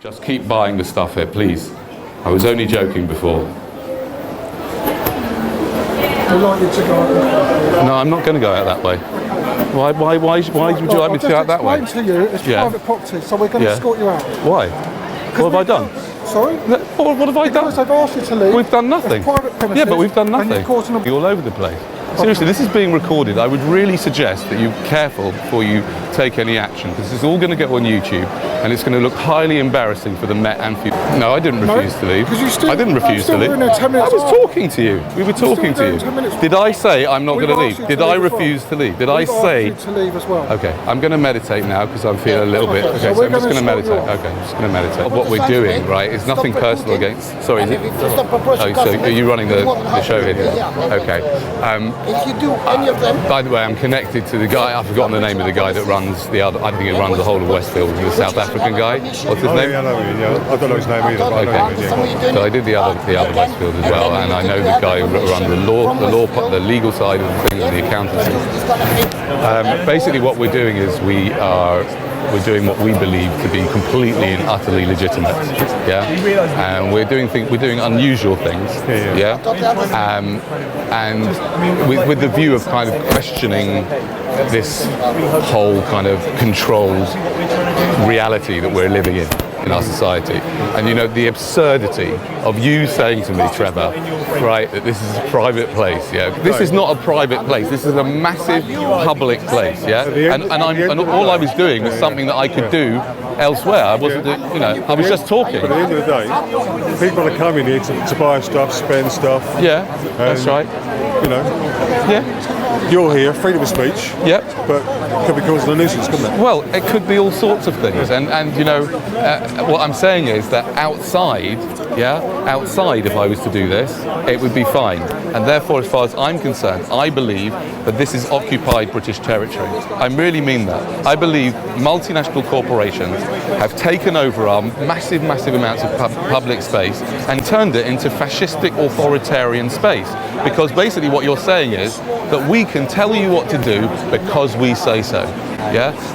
Just keep buying the stuff here, please. I was only joking before. I'd like you to go out. No, I'm not going to go out that way. Why would you like me to go out that way? I'll just explain to you, it's private property, so we're going to escort you out. Why? What have I done? Sorry? What have I done? Because they've asked you to leave. We've done nothing. It's private premises. Yeah, but we've done nothing. And you're causing a... You're all over the place. Seriously, this is being recorded. I would really suggest that you're careful before you take any action, because it's all going to go on YouTube and it's going to look highly embarrassing for the Met and for you. No, I didn't refuse to leave. I didn't refuse to leave. I was talking to you. We were talking to you. Did I say I'm not going to leave? Did I refuse to leave? Did I say... to leave as well. Okay, I'm going to meditate now because I'm feeling a little bit... Okay, so I'm just going to meditate. Okay, I'm just going to meditate. What we're doing, right, is nothing personal against... Sorry, is it? Oh, so are you running the show here? Okay. If you do any of them... By the way, I'm connected to the guy, I've forgotten the name of the guy that runs the other, I think it runs the whole of Westfield, the South African guy. What's his name? I don't know his name either. Okay. So I did the other Westfield as well, and I know the guy who runs the legal side of the things and the accountancy. Basically what we're doing is we're doing what we believe to be completely and utterly legitimate, and we're doing unusual things, and with the view of kind of questioning this whole kind of controlled reality that we're living in our society. And you know, the absurdity of you saying to me, Trevor, right, that this is a private place, this is not a private place, this is a massive public place, and all I was doing was something that I could do elsewhere. I wasn't, I was just talking. But at the end of the day, people are coming here to buy stuff, spend stuff. Yeah, that's right. You're here, freedom of speech. Yep. But it could be causing a nuisance, couldn't it? Well, it could be all sorts of things, and what I'm saying is that outside, if I was to do this, it would be fine. And therefore, as far as I'm concerned, I believe that this is occupied British territory. I really mean that. I believe multinational corporations have taken over our massive amounts of public space and turned it into fascistic authoritarian space. Because basically what you're saying is that we can tell you what to do because we say so.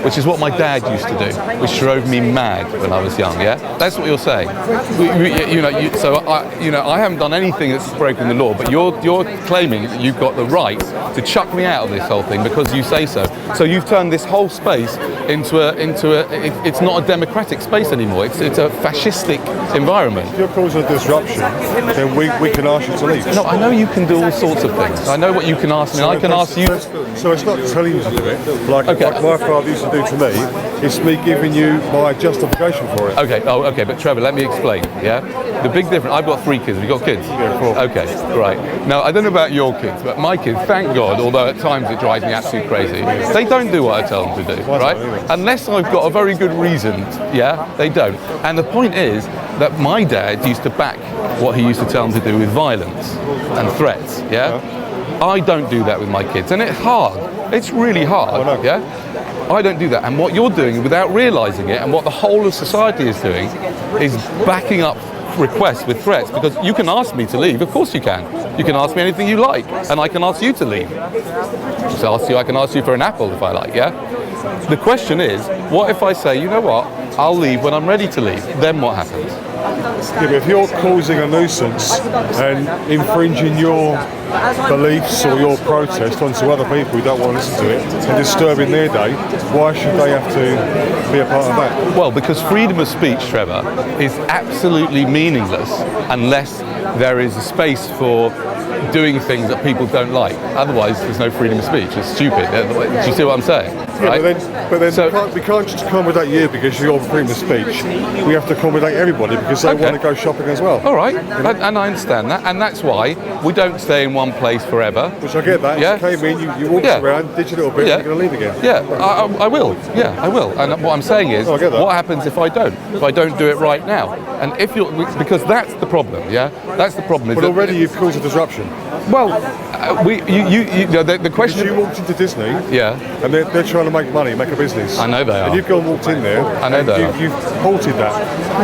Which is what my dad used to do, which drove me mad when I was young. That's what you're saying. I haven't done anything that's broken the law, but you're claiming that you've got the right to chuck me out of this whole thing because you say so. So you've turned this whole space into it's not a democratic space anymore. It's a fascistic environment. If you're causing a disruption, then we can ask you to leave. No, I know you can do all sorts of things. I know what you can ask me. I can ask you. So it's not telling you to do it. Like my father used to do to me, it's me giving you my justification for it. Okay, but Trevor, let me explain, The big difference, I've got 3 kids, have you got kids? Yeah, 4. Okay, right. Now, I don't know about your kids, but my kids, thank God, although at times it drives me absolutely crazy, they don't do what I tell them to do, right? Unless I've got a very good reason, they don't. And the point is that my dad used to back what he used to tell them to do with violence and threats, I don't do that with my kids, and it's hard. It's really hard, I don't do that, and what you're doing without realising it, and what the whole of society is doing, is backing up requests with threats, because you can ask me to leave, of course you can. You can ask me anything you like, and I can ask you to leave. I can ask you for an apple if I like, The question is, what if I say, you know what, I'll leave when I'm ready to leave, then what happens? But if you're causing a nuisance and infringing your beliefs or your protest onto other people who don't want to listen to it and disturbing their day, why should they have to be a part of that? Well, because freedom of speech, Trevor, is absolutely meaningless unless there is a space for doing things that people don't like. Otherwise, there's no freedom of speech. It's stupid. Do you see what I'm saying? Right? But then we can't just accommodate you because you're freedom of speech. We have to accommodate everybody because they want to go shopping as well. All right, and I understand that, and that's why we don't stay in one place forever. Which I get that. You came in, you walked around, did your little bit, and you're going to leave again. I will. I will. And what I'm saying is, what happens if I don't? If I don't do it right now? And if you're, because that's the problem. That's the problem. But already you've caused a disruption. Well, the question. Because you walked into Disney, and they're trying to make money, make a business. I know they are. And you've gone and walked in there. I know they are. You've halted that.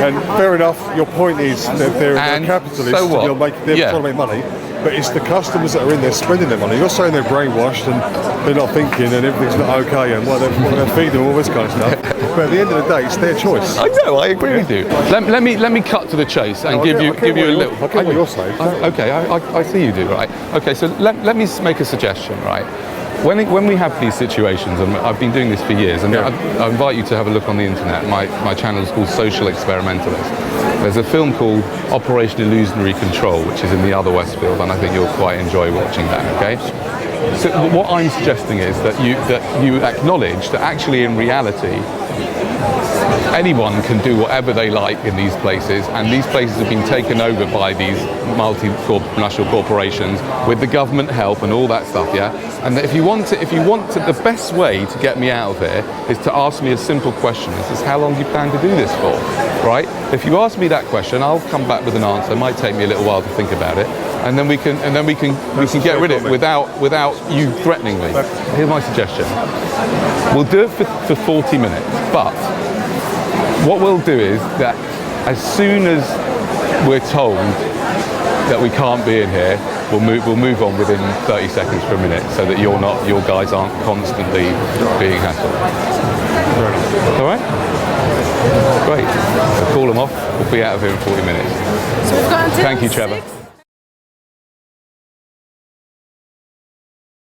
And fair enough, your point is that they're capitalists. So what? They're trying to make money. but it's the customers that are in there spending their money. You're saying they're brainwashed and they're not thinking and everything's not okay and they're feeding them all this kind of stuff. But at the end of the day, it's their choice. I know, I agree with you. Let me cut to the chase and give you a little. I get what you're saying. Okay, I see you do, right? Okay, so let me make a suggestion, right? When we have these situations, and I've been doing this for years, and I invite you to have a look on the internet. My channel is called Social Experimentalist. There's a film called Operation Illusionary Control, which is in the other Westfield, and I think you'll quite enjoy watching that, okay? So what I'm suggesting is that you acknowledge that actually in reality, anyone can do whatever they like in these places, and these places have been taken over by these multinational corporations with the government help and all that stuff, yeah? And if you want to, the best way to get me out of here is to ask me a simple question. This is how long do you plan to do this for, right? If you ask me that question, I'll come back with an answer. It might take me a little while to think about it, and then we can get rid of it without you threatening me. Here's my suggestion. We'll do it for 40 minutes, but what we'll do is that as soon as we're told that we can't be in here, we'll move on within 30 seconds per minute, so that your guys aren't constantly being hassled. All right? Great. We'll call them off. We'll be out of here in 40 minutes. So we've got until Thank you, Trevor. 6?